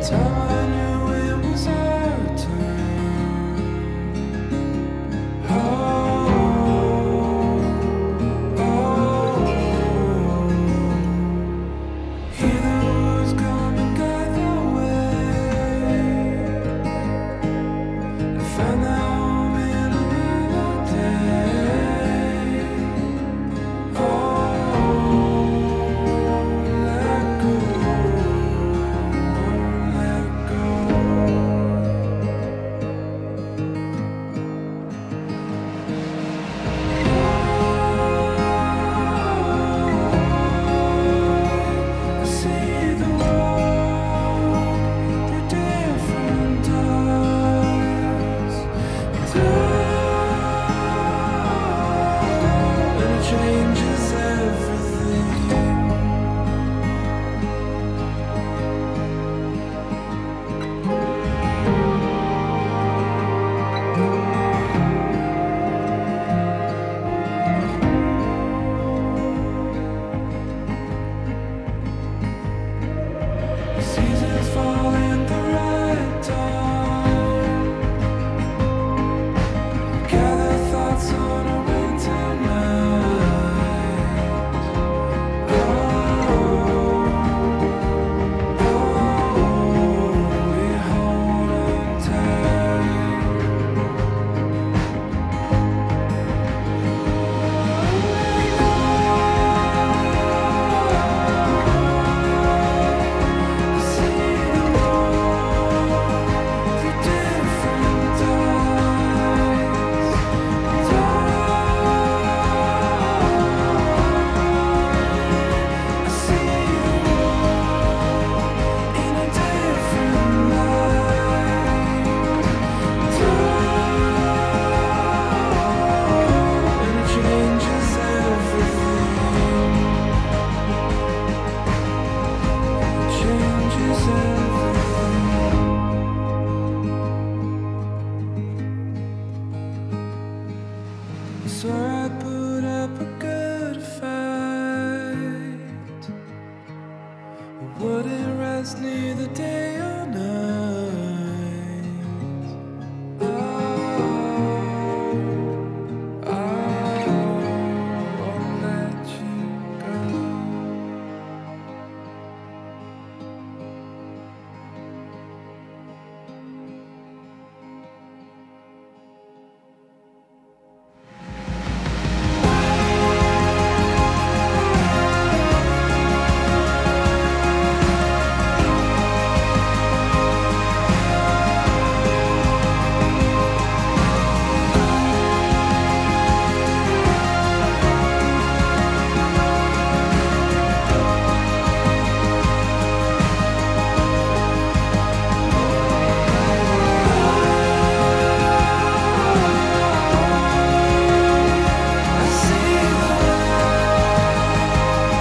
Time I knew it was our turn. Oh, oh, hear the words come and guide the way. I found that home in another day. Oh, let go, let go. I see the world through different eyes, and it changes everything. Seasons fall in the right time. Gather thoughts on a winter night. Oh, we hold on tight. I see the world through different eyes. I see the world in a different light. And it changes everything. It changes everything. Swear I put up a good fight. Wouldn't rest neither day or night. Oh, I won't let you go. I see the world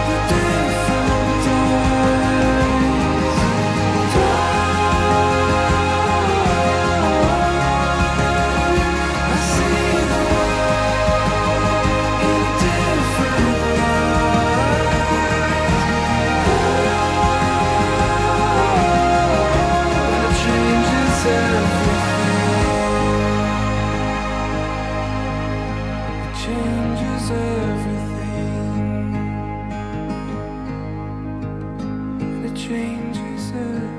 through different eyes. I see the world in a different light. And it changes everything. It changes everything. And it changes everything.